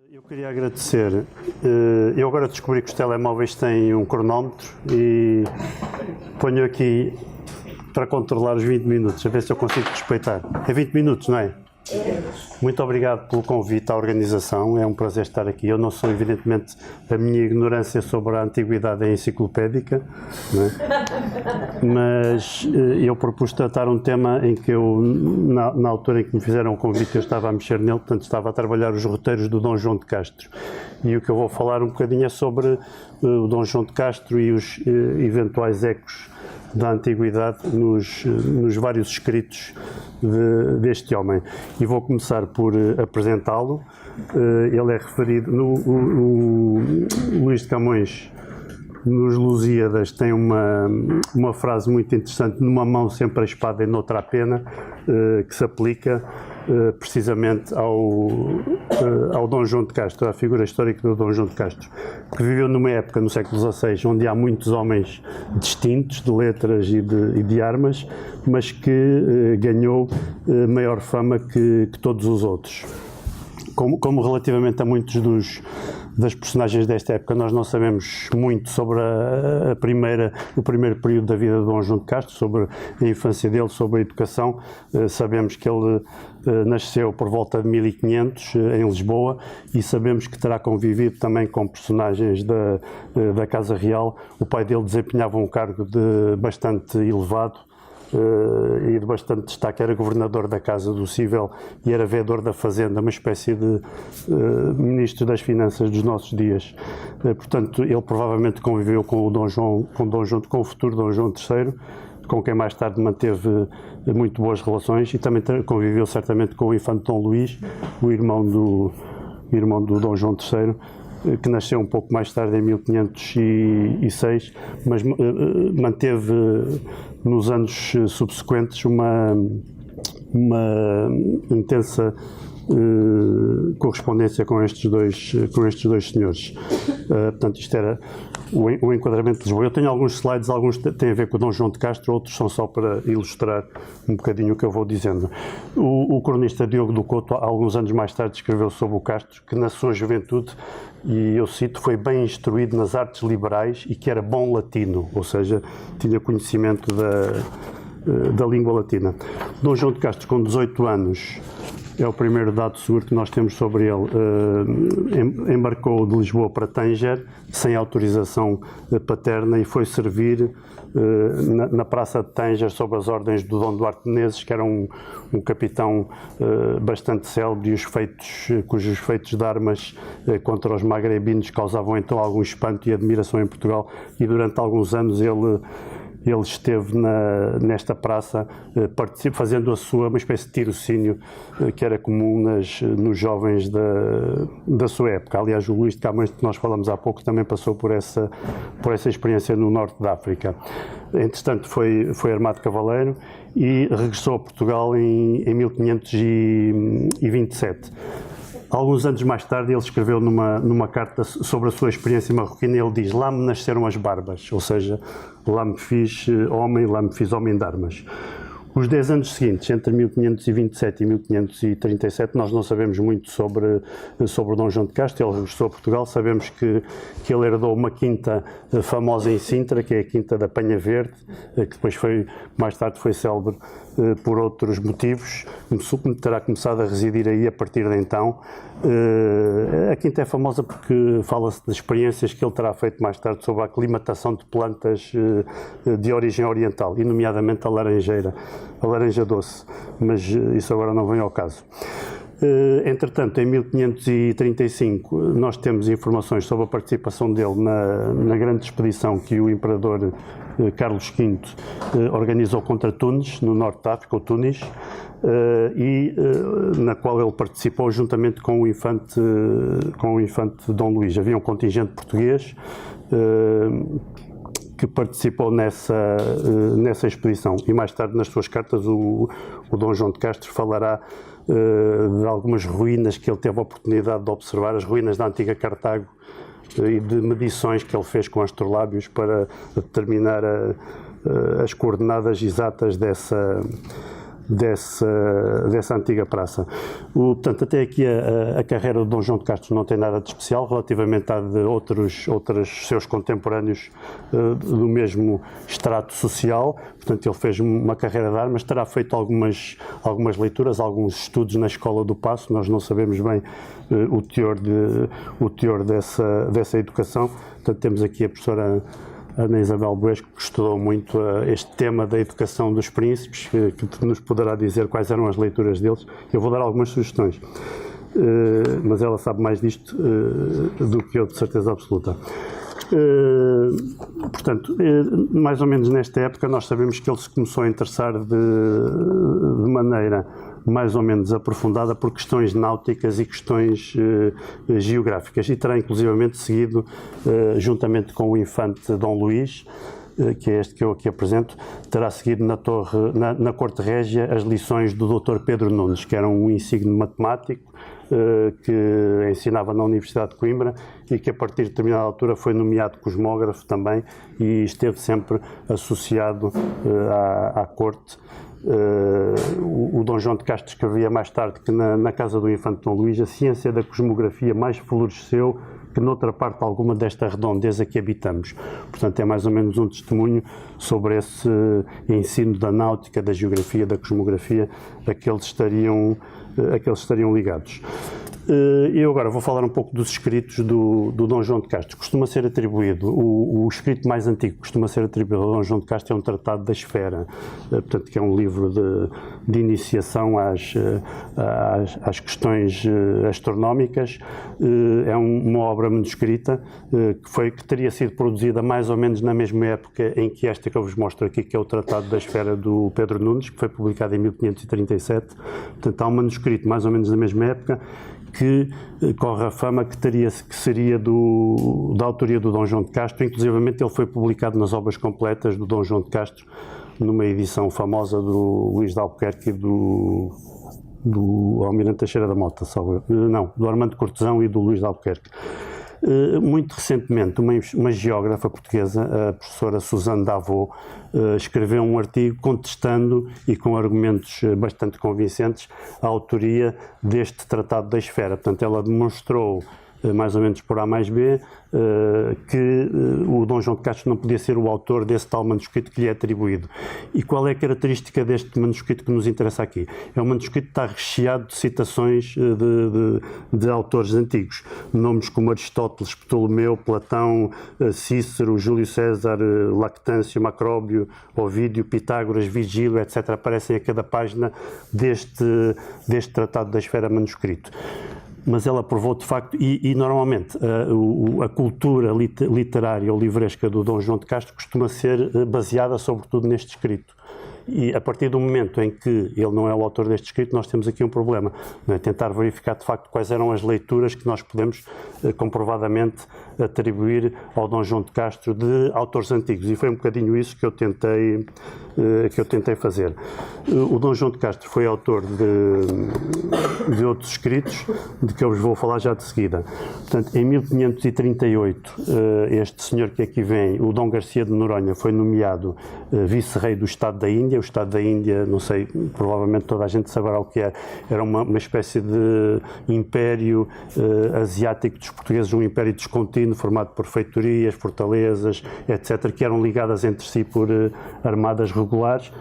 Eu queria agradecer. Eu agora descobri que os telemóveis têm um cronómetro e ponho aqui para controlar os 20 minutos, a ver se eu consigo respeitar. É 20 minutos, não é? Muito obrigado pelo convite à organização, é um prazer estar aqui. Eu não sou, evidentemente, a minha ignorância sobre a antiguidade é enciclopédica, não é? Mas eu propus tratar um tema em que eu, na altura em que me fizeram o convite, eu estava a mexer nele, portanto estava a trabalhar os roteiros do Dom João de Castro. E o que eu vou falar um bocadinho é sobre o Dom João de Castro e os eventuais ecos da antiguidade nos vários escritos deste homem. E vou começar por apresentá-lo. Ele é referido o Luís de Camões, nos Lusíadas, tem uma frase muito interessante: numa mão sempre a espada e noutra a pena, que se aplica precisamente ao Dom João de Castro, à figura histórica do Dom João de Castro, que viveu numa época, no século XVI, onde há muitos homens distintos, de letras e de armas, mas que ganhou maior fama que todos os outros. Como relativamente a muitos das personagens desta época, nós não sabemos muito sobre o primeiro período da vida de Dom João de Castro, sobre a infância dele, sobre a educação. Sabemos que ele nasceu por volta de 1500 em Lisboa e sabemos que terá convivido também com personagens da Casa Real. O pai dele desempenhava um cargo bastante elevado e de bastante destaque, era governador da Casa do Cível e era veedor da Fazenda, uma espécie de ministro das Finanças dos nossos dias. Portanto, ele provavelmente conviveu com com o futuro Dom João III, com quem mais tarde manteve muito boas relações, e também conviveu certamente com o infante Dom Luís, o irmão do Dom João III, que nasceu um pouco mais tarde, em 1506, mas manteve nos anos subsequentes uma intensa correspondência com estes dois senhores. Portanto, isto era o enquadramento de Lisboa. Eu tenho alguns slides, alguns têm a ver com o Dom João de Castro, outros são só para ilustrar um bocadinho o que eu vou dizendo. O cronista Diogo do Couto, alguns anos mais tarde, escreveu sobre o Castro, que na sua juventude, e eu cito, foi bem instruído nas artes liberais e que era bom latino, ou seja, tinha conhecimento da língua latina. Dom João de Castro, com 18 anos, é o primeiro dado seguro que nós temos sobre ele. Embarcou de Lisboa para Tânger, sem autorização paterna, e foi servir na Praça de Tânger sob as ordens do Dom Duarte Menezes, que era um capitão bastante célebre, e cujos feitos de armas contra os magrebinos causavam então algum espanto e admiração em Portugal, e durante alguns anos ele esteve nesta praça, fazendo uma espécie de tirocínio que era comum nos jovens da sua época. Aliás, o Luís de Camões, que nós falamos há pouco, também passou por essa experiência no norte da África. Entretanto, foi armado cavaleiro e regressou a Portugal em 1527. Alguns anos mais tarde, ele escreveu numa carta sobre a sua experiência marroquina, ele diz: lá me nasceram as barbas, ou seja, lá me fiz homem de armas. Os 10 anos seguintes, entre 1527 e 1537, nós não sabemos muito sobre Dom João de Castro. Ele regressou a Portugal. Sabemos que ele herdou uma quinta famosa em Sintra, que é a Quinta da Penha Verde, que depois mais tarde foi célebre por outros motivos. Terá começado a residir aí a partir de então. A quinta é famosa porque fala-se de experiências que ele terá feito mais tarde sobre a aclimatação de plantas de origem oriental, e nomeadamente a laranja doce, mas isso agora não vem ao caso. Entretanto, em 1535, nós temos informações sobre a participação dele na grande expedição que o imperador Carlos V organizou contra Tunis, no norte da África, ou Tunis, e na qual ele participou juntamente com o infante Dom Luís. Havia um contingente português que participou nessa expedição, e mais tarde nas suas cartas o Dom João de Castro falará de algumas ruínas que ele teve a oportunidade de observar, as ruínas da antiga Cartago, e de medições que ele fez com astrolábios para determinar as coordenadas exatas dessa antiga praça. Portanto, até aqui a carreira de Dom João de Castro não tem nada de especial relativamente à de outros seus contemporâneos do mesmo extrato social. Portanto, ele fez uma carreira de armas, terá feito algumas leituras, alguns estudos na Escola do Paço. Nós não sabemos bem o teor dessa educação. Portanto, temos aqui a professora Ana Isabel Buesco, que estudou muito este tema da educação dos príncipes, que nos poderá dizer quais eram as leituras deles. Eu vou dar algumas sugestões, mas ela sabe mais disto do que eu, de certeza absoluta. Portanto, mais ou menos nesta época nós sabemos que ele se começou a interessar de maneira mais ou menos aprofundada por questões náuticas e questões geográficas, e terá inclusivamente seguido, juntamente com o infante Dom Luís, que é este que eu aqui apresento, terá seguido na Corte Régia as lições do Dr. Pedro Nunes, que era um insigne matemático que ensinava na Universidade de Coimbra e que a partir de determinada altura foi nomeado cosmógrafo também e esteve sempre associado à corte. O Dom João de Castro escrevia mais tarde que na casa do infante Dom Luís a ciência da cosmografia mais floresceu que noutra parte alguma desta redondeza que habitamos. Portanto, é mais ou menos um testemunho sobre esse ensino da náutica, da geografia, da cosmografia a que eles estariam ligados. Eu agora vou falar um pouco dos escritos do Dom João de Castro. Costuma ser atribuído, o escrito mais antigo que costuma ser atribuído ao Dom João de Castro é um tratado da esfera, portanto, que é um livro de iniciação às questões astronómicas. É uma obra manuscrita que teria sido produzida mais ou menos na mesma época em que esta que eu vos mostro aqui, que é o Tratado da Esfera do Pedro Nunes, que foi publicado em 1537. Portanto, há um manuscrito mais ou menos da mesma época que corre a fama que seria da autoria do Dom João de Castro. Inclusivamente ele foi publicado nas obras completas do Dom João de Castro, numa edição famosa do Luís de Albuquerque e do Almirante Teixeira da Mota, do Armando Cortesão e do Luís de Albuquerque. Muito recentemente, uma geógrafa portuguesa, a professora Suzane Davot, escreveu um artigo contestando e com argumentos bastante convincentes a autoria deste Tratado da Esfera. Portanto, ela demonstrou, mais ou menos por A mais B, que o Dom João de Castro não podia ser o autor desse tal manuscrito que lhe é atribuído. E qual é a característica deste manuscrito que nos interessa aqui? É um manuscrito que está recheado de citações de autores antigos, nomes como Aristóteles, Ptolomeu, Platão, Cícero, Júlio César, Lactâncio, Macróbio, Ovídio, Pitágoras, Vigílio, etc. aparecem a cada página deste Tratado da Esfera manuscrito. Mas ela provou de facto, e normalmente a cultura literária ou livresca do Dom João de Castro costuma ser baseada sobretudo neste escrito. E a partir do momento em que ele não é o autor deste escrito, nós temos aqui um problema, não é? Tentar verificar de facto quais eram as leituras que nós podemos comprovadamente atribuir ao Dom João de Castro de autores antigos, e foi um bocadinho isso que eu tentei fazer. O Dom João de Castro foi autor de outros escritos, de que eu vos vou falar já de seguida. Portanto, em 1538, este senhor que aqui vem, o Dom Garcia de Noronha, foi nomeado vice-rei do Estado da Índia. O Estado da Índia, não sei, provavelmente toda a gente saberá o que é. Era uma espécie de império asiático dos portugueses, um império descontínuo, formado por feitorias, fortalezas, etc., que eram ligadas entre si por armadas regulares,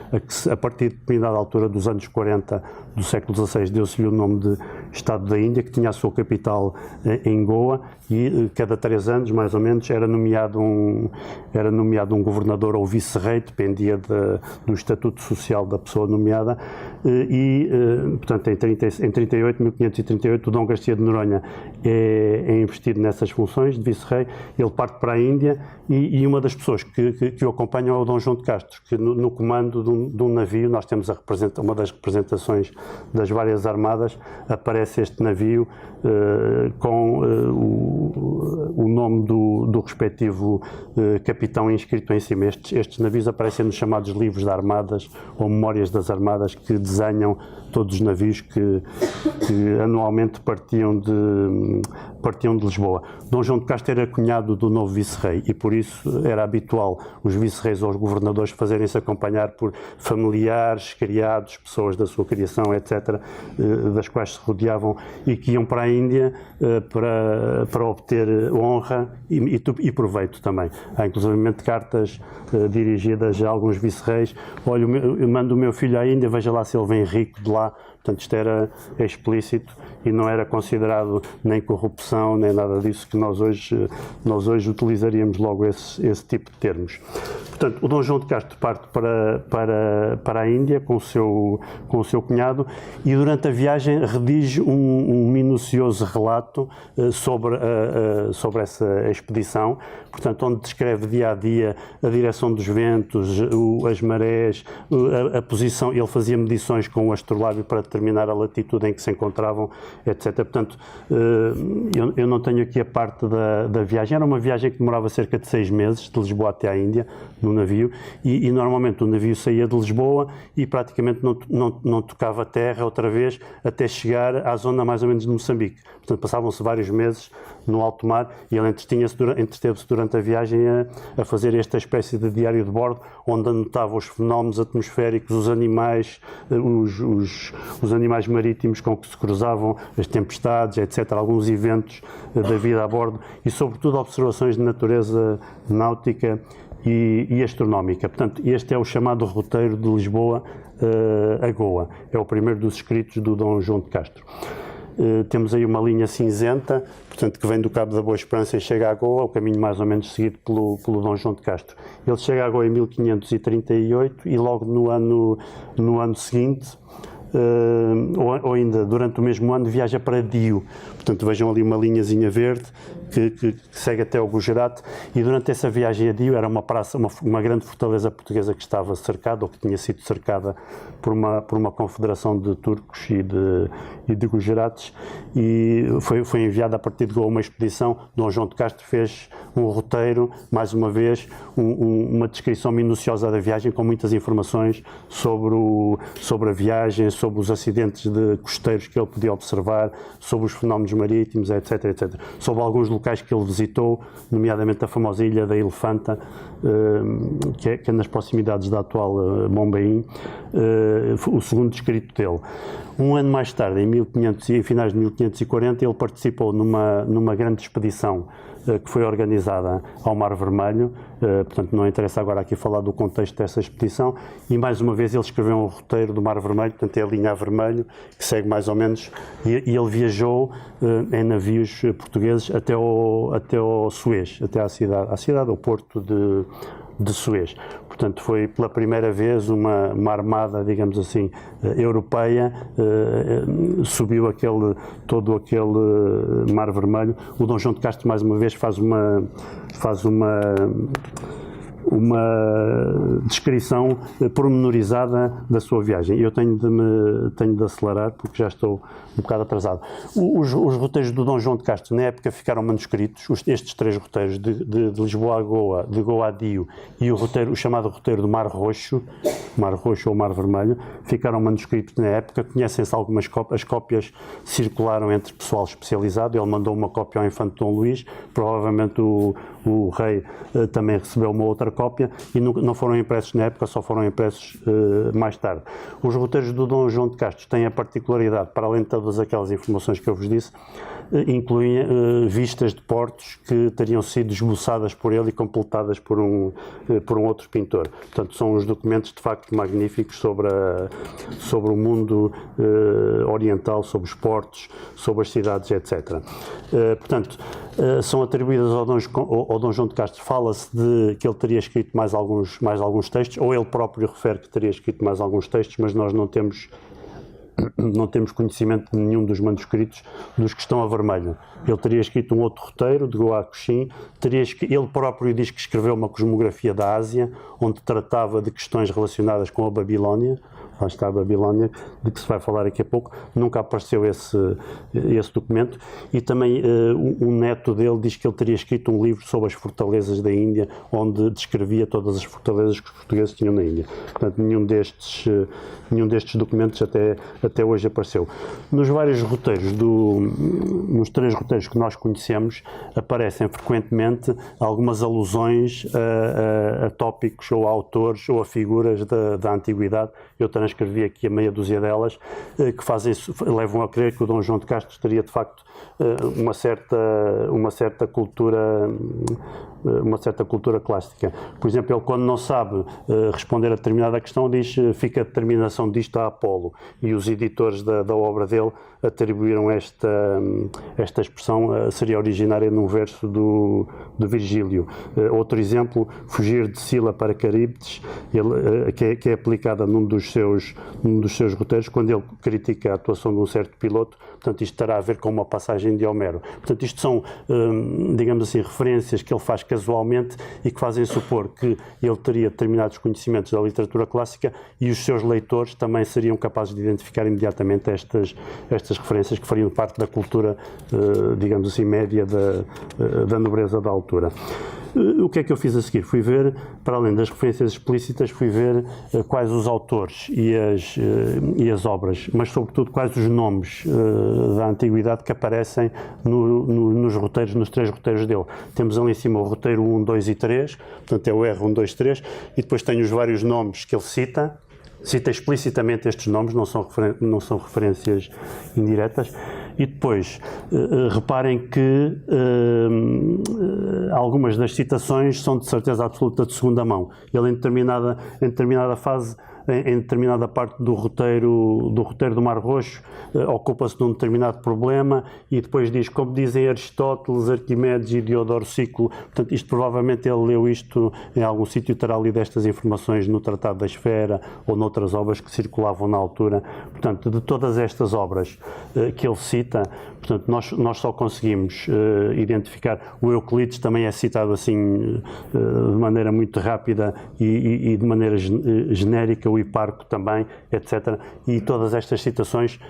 a partir de determinada altura dos anos 40 do século XVI, deu-se-lhe o nome de Estado da Índia, que tinha a sua capital em Goa, e cada 3 anos, mais ou menos, era nomeado um governador ou vice-rei, dependia do estatuto social da pessoa nomeada, portanto, em 1538, o Dom Garcia de Noronha é investido nessas funções de vice-rei. Ele parte para a Índia e uma das pessoas que o acompanham é o Dom João de Castro, que no comando de um navio, nós temos uma das representações das várias armadas, aparece este navio com o nome do respectivo capitão inscrito em cima. Estes navios aparecem nos chamados livros da Armada, Armadas ou Memórias das Armadas, que desenham todos os navios que anualmente partiam de Lisboa. Dom João de Castro era cunhado do novo vice-rei e por isso era habitual os vice-reis ou os governadores fazerem-se acompanhar por familiares, criados, pessoas da sua criação, etc., das quais se rodeavam e que iam para a Índia para obter honra e proveito também. Há inclusivamente cartas dirigidas a alguns vice-reis: olha, eu mando o meu filho à Índia, veja lá se ele vem rico de lá. Portanto, isto era explícito e não era considerado nem corrupção, nem nada disso, que nós hoje utilizaríamos logo esse tipo de termos. Portanto, o Dom João de Castro parte para a Índia com o seu cunhado e durante a viagem redige um minucioso relato sobre essa expedição, portanto, onde descreve dia a dia a direção dos ventos, as marés, a posição. Ele fazia medições com o astrolábio para determinar a latitude em que se encontravam, etc. Portanto, eu não tenho aqui a parte da viagem. Era uma viagem que demorava cerca de 6 meses, de Lisboa até à Índia, no navio, e normalmente o navio saía de Lisboa e praticamente não tocava terra outra vez até chegar à zona mais ou menos de Moçambique. Portanto, passavam-se vários meses no alto mar e ele entreteve-se durante a viagem a fazer esta espécie de diário de bordo, onde anotava os fenómenos atmosféricos, os animais, os animais marítimos com que se cruzavam, as tempestades, etc., alguns eventos da vida a bordo e, sobretudo, observações de natureza náutica e astronómica. Portanto, este é o chamado roteiro de Lisboa a Goa. É o primeiro dos escritos do Dom João de Castro. Temos aí uma linha cinzenta, portanto, que vem do Cabo da Boa Esperança e chega a Goa, o caminho mais ou menos seguido pelo Dom João de Castro. Ele chega a Goa em 1538 e logo no ano seguinte, ou ainda durante o mesmo ano, viaja para Dio. Portanto, vejam ali uma linhazinha verde que segue até o Gujarate, e durante essa viagem a Dio era uma praça, uma grande fortaleza portuguesa que estava cercada, ou que tinha sido cercada por uma confederação de turcos e de Gujarates, e foi enviada a partir de Goa uma expedição. Dom João de Castro fez um roteiro, mais uma vez, uma descrição minuciosa da viagem, com muitas informações sobre a viagem, sobre os acidentes costeiros que ele podia observar, sobre os fenómenos marítimos, etc., etc. Sobre alguns locais que ele visitou, nomeadamente a famosa ilha da Elefanta, que é nas proximidades da atual Mombaim, o segundo escrito dele. Um ano mais tarde, em finais de 1540, ele participou numa grande expedição que foi organizada ao Mar Vermelho, portanto não interessa agora aqui falar do contexto dessa expedição, e mais uma vez ele escreveu um roteiro do Mar Vermelho, portanto é a linha a vermelho, que segue mais ou menos, e ele viajou em navios portugueses até ao Suez, até à cidade, ao porto de Suez. Portanto, foi pela primeira vez uma armada, digamos assim, europeia, subiu todo aquele Mar Vermelho. O Dom João de Castro, mais uma vez, faz uma descrição pormenorizada da sua viagem. Eu tenho de acelerar, porque já estou um bocado atrasado. Os roteiros do Dom João de Castro, na época, ficaram manuscritos. Estes 3 roteiros, de Lisboa a Goa, de Goa a Dio, e o chamado roteiro do Mar Roxo ou Mar Vermelho, ficaram manuscritos na época. Conhecem-se algumas cópias, as cópias circularam entre pessoal especializado. Ele mandou uma cópia ao Infante Dom Luís, provavelmente o rei também recebeu uma outra cópia, e não foram impressos na época, só foram impressos mais tarde. Os roteiros do Dom João de Castro têm a particularidade, para além de todas aquelas informações que eu vos disse, incluem vistas de portos que teriam sido esboçadas por ele e completadas por um outro pintor. Portanto, são uns documentos de facto magníficos sobre o mundo oriental, sobre os portos, sobre as cidades, etc. Portanto, são atribuídas ao Dom João de Castro. Fala-se de que ele teria escrito mais alguns textos, ou ele próprio refere que teria escrito mais alguns textos, mas nós não temos conhecimento de nenhum dos manuscritos dos que estão a vermelho. Ele teria escrito um outro roteiro, de Goa a Coxim. Ele próprio diz que escreveu uma cosmografia da Ásia, onde tratava de questões relacionadas com a Babilónia, lá está a Babilónia, de que se vai falar daqui a pouco, nunca apareceu esse documento, e também um neto dele diz que ele teria escrito um livro sobre as fortalezas da Índia, onde descrevia todas as fortalezas que os portugueses tinham na Índia. Portanto, nenhum destes documentos até hoje apareceu. Nos vários roteiros, nos 3 roteiros que nós conhecemos, aparecem frequentemente algumas alusões a tópicos ou a autores ou a figuras da antiguidade. Eu transcrevi aqui a meia dúzia delas, que levam a crer que o Dom João de Castro teria de facto uma certa cultura clássica. Por exemplo, ele, quando não sabe responder a determinada questão, diz: fica a determinação disto a Apolo, e os editores da obra dele atribuíram esta expressão, seria originária num verso do Virgílio. Outro exemplo, fugir de Sila para Caribdes, que é aplicada num dos seus roteiros, quando ele critica a atuação de um certo piloto. Portanto, isto terá a ver com uma passagem de Homero. Portanto, isto são, digamos assim, referências que ele faz casualmente e que fazem supor que ele teria determinados conhecimentos da literatura clássica, e os seus leitores também seriam capazes de identificar imediatamente estas referências, que fariam parte da cultura, digamos assim, média da nobreza da altura. O que é que eu fiz a seguir? Fui ver, para além das referências explícitas, fui ver quais os autores e as obras, mas sobretudo quais os nomes da antiguidade que aparecem nos roteiros, nos 3 roteiros dele. Temos ali em cima o roteiro 1, 2 e 3, portanto é o R1, 2, 3, e depois tem os vários nomes que ele cita explicitamente estes nomes, não são referências indiretas. E depois, reparem que algumas das citações são de certeza absoluta de segunda mão. Ele, em determinada fase, em determinada parte do roteiro do Mar Roxo, ocupa-se de um determinado problema e depois diz, como dizem Aristóteles, Arquimedes e Diodoro Sículo. Portanto, isto provavelmente ele leu isto em algum sítio, terá lido estas informações no Tratado da Esfera ou noutras obras que circulavam na altura. Portanto, de todas estas obras que ele cita, portanto, nós só conseguimos identificar. O Euclides também é citado assim de maneira muito rápida e de maneira genérica, o Hiparco também, etc. E todas estas citações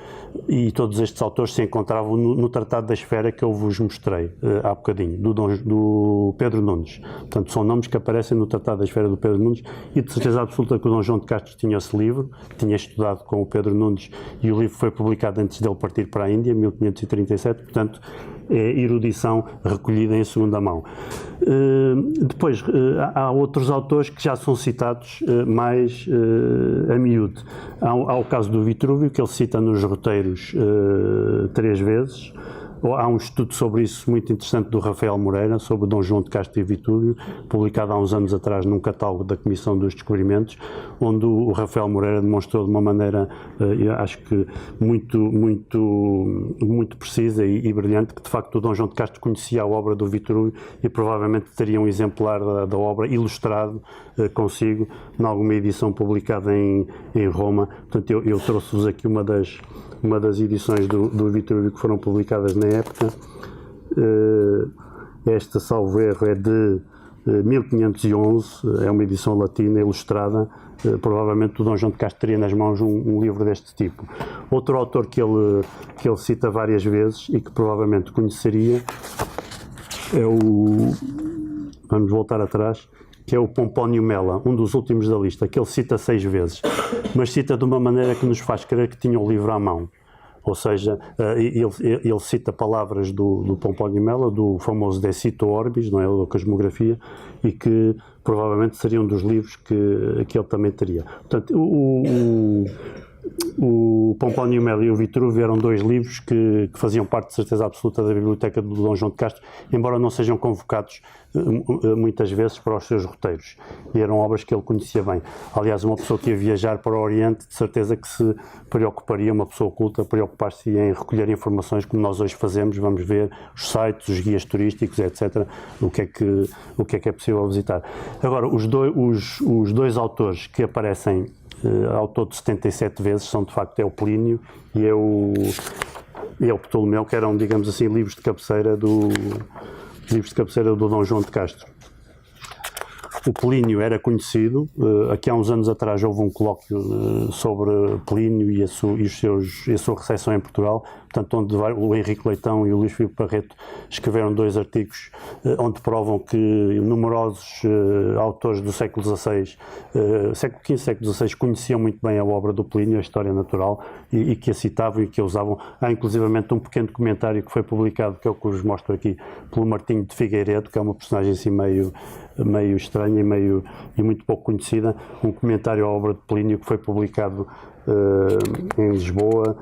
e todos estes autores se encontravam no Tratado da Esfera que eu vos mostrei há bocadinho, do Pedro Nunes. Portanto, são nomes que aparecem no Tratado da Esfera do Pedro Nunes, e de certeza absoluta que o Dom João de Castro tinha esse livro, tinha estudado com o Pedro Nunes, e o livro foi publicado antes dele partir para a Índia, em 1537, portanto, é erudição recolhida em segunda mão. Depois, há outros autores que já são citados mais a miúdo. Há o caso do Vitrúvio, que ele cita nos roteiros 3 vezes. Há um estudo sobre isso muito interessante do Rafael Moreira, sobre Dom João de Castro e Vitrúvio, publicado há uns anos atrás num catálogo da Comissão dos Descobrimentos, onde o Rafael Moreira demonstrou de uma maneira, eu acho que muito precisa e brilhante, que de facto o Dom João de Castro conhecia a obra do Vitrúvio e provavelmente teria um exemplar da obra ilustrado consigo, em alguma edição publicada em Roma. Portanto, eu trouxe-vos aqui uma das edições do Vitrúvio que foram publicadas na época. Esta, salvo erro, é de 1511, é uma edição latina ilustrada. Provavelmente o Dom João de Castro teria nas mãos um livro deste tipo. Outro autor que ele cita várias vezes e que provavelmente conheceria é vamos voltar atrás, que é o Pompónio Mela, um dos últimos da lista, que ele cita 6 vezes, mas cita de uma maneira que nos faz crer que tinha o livro à mão. Ou seja, ele cita palavras do Pompónio Mela, do famoso De Cito Orbis, não é, da cosmografia, e que provavelmente seriam dos livros que ele também teria. Portanto, o Pompónio Mela e o Vitrúvio eram 2 livros que faziam parte, de certeza absoluta, da biblioteca do Dom João de Castro, embora não sejam convocados muitas vezes para os seus roteiros, e eram obras que ele conhecia bem. Aliás, uma pessoa que ia viajar para o Oriente, de certeza que se preocuparia, uma pessoa culta, preocupar-se em recolher informações como nós hoje fazemos, vamos ver os sites, os guias turísticos, etc., o que é que é possível visitar. Agora, os dois autores que aparecem ao todo 77 vezes são, de facto, é o Plínio e é o Ptolomeu, que eram, digamos assim, livros de cabeceira do Dom João de Castro. o Plínio era conhecido. Aqui há uns anos atrás houve um colóquio sobre Plínio e a sua recepção em Portugal, portanto, onde o Henrique Leitão e o Luís Filipe Barreto escreveram 2 artigos onde provam que numerosos autores do século XVI, século XV, século XVI, conheciam muito bem a obra do Plínio, a História Natural, e que a citavam e que a usavam. Há inclusivamente um pequeno comentário que foi publicado, que é o que vos mostro aqui, pelo Martinho de Figueiredo, que é uma personagem assim meio estranha e muito pouco conhecida, um comentário à obra de Plínio que foi publicado em Lisboa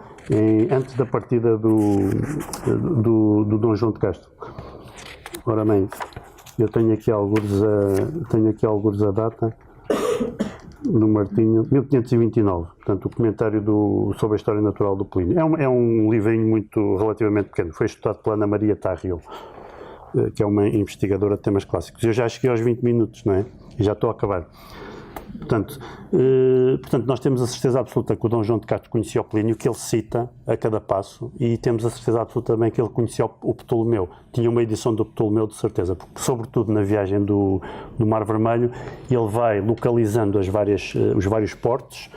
antes da partida do Dom João de Castro. Ora bem, eu tenho aqui alguns a data do Martinho, 1529, portanto o comentário sobre a História Natural do Plínio. É um livrinho relativamente pequeno, foi estudado pela Ana Maria Tarrio, que é uma investigadora de temas clássicos. Eu já cheguei aos 20 minutos, não é? E já estou a acabar. Portanto, nós temos a certeza absoluta que o Dom João de Castro conhecia o Plínio, que ele cita a cada passo, e temos a certeza absoluta também que ele conhecia o Ptolomeu. Tinha uma edição do Ptolomeu, de certeza, porque, sobretudo na viagem do Mar Vermelho, ele vai localizando os vários portos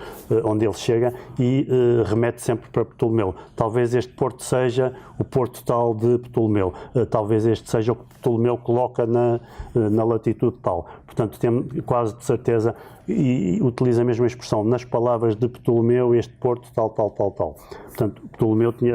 onde ele chega e remete sempre para Ptolomeu. Talvez este porto seja o porto tal de Ptolomeu, talvez este seja o que Ptolomeu coloca na latitude tal. Portanto, temos quase de certeza, e utiliza a mesma expressão, nas palavras de Ptolomeu, este porto tal. Portanto,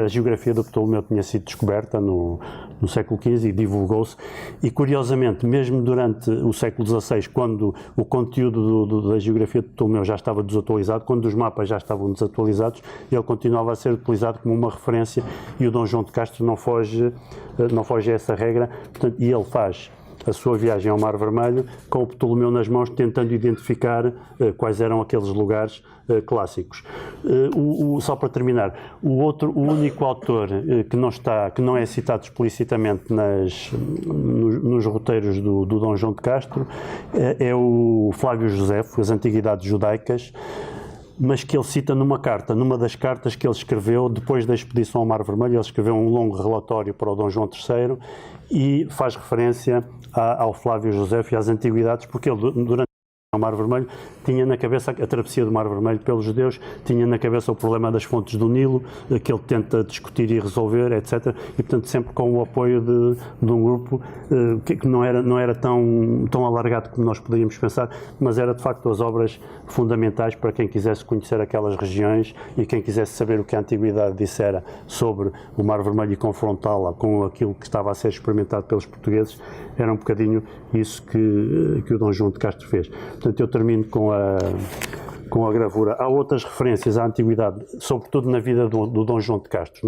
a geografia do Ptolomeu tinha sido descoberta no século XV e divulgou-se, e curiosamente, mesmo durante o século XVI, quando o conteúdo da geografia de Ptolomeu já estava desatualizado, quando os mapas já estavam desatualizados, ele continuava a ser utilizado como uma referência, e o Dom João de Castro não foge a essa regra. Portanto, e ele faz a sua viagem ao Mar Vermelho com o Ptolomeu nas mãos, tentando identificar quais eram aqueles lugares clássicos. Só para terminar, o único autor que não é citado explicitamente nos roteiros do Dom João de Castro é o Flávio Josefo, as Antiguidades Judaicas, mas que ele cita numa das cartas que ele escreveu depois da expedição ao Mar Vermelho. Ele escreveu um longo relatório para o Dom João III e faz referência ao Flávio Josefo e às Antiguidades, porque ele, durante o Mar Vermelho, tinha na cabeça a travessia do Mar Vermelho pelos judeus, tinha na cabeça o problema das fontes do Nilo, que ele tenta discutir e resolver, etc. E, portanto, sempre com o apoio de um grupo que não era tão alargado como nós poderíamos pensar, mas era, de facto, as obras fundamentais para quem quisesse conhecer aquelas regiões e quem quisesse saber o que a Antiguidade dissera sobre o Mar Vermelho e confrontá-la com aquilo que estava a ser experimentado pelos portugueses. Era um bocadinho isso que o Dom João de Castro fez. Portanto, eu termino com a gravura. Há outras referências à Antiguidade, sobretudo na vida do Dom João de Castro,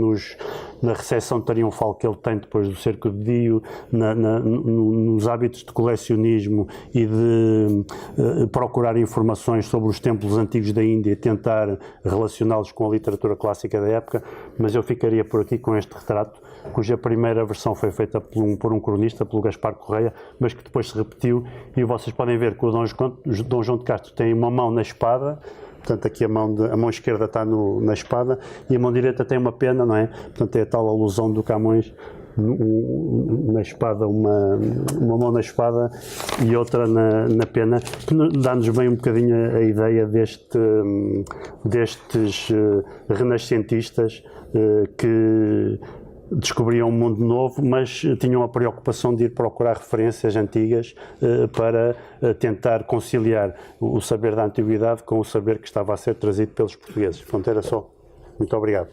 na recepção triunfal que ele tem depois do cerco de Dio, nos hábitos de colecionismo e de procurar informações sobre os templos antigos da Índia e tentar relacioná-los com a literatura clássica da época, mas eu ficaria por aqui com este retrato, cuja primeira versão foi feita por um cronista, pelo Gaspar Correia, mas que depois se repetiu, e vocês podem ver que o Dom João de Castro tem uma mão na espada. Portanto, aqui a mão esquerda está na espada e a mão direita tem uma pena, não é? Portanto, é a tal alusão do Camões na espada, uma mão na espada e outra na pena, que dá-nos bem um bocadinho a ideia destes renascentistas que descobriam um mundo novo, mas tinham a preocupação de ir procurar referências antigas para tentar conciliar o saber da antiguidade com o saber que estava a ser trazido pelos portugueses. Portanto, era só. Muito obrigado.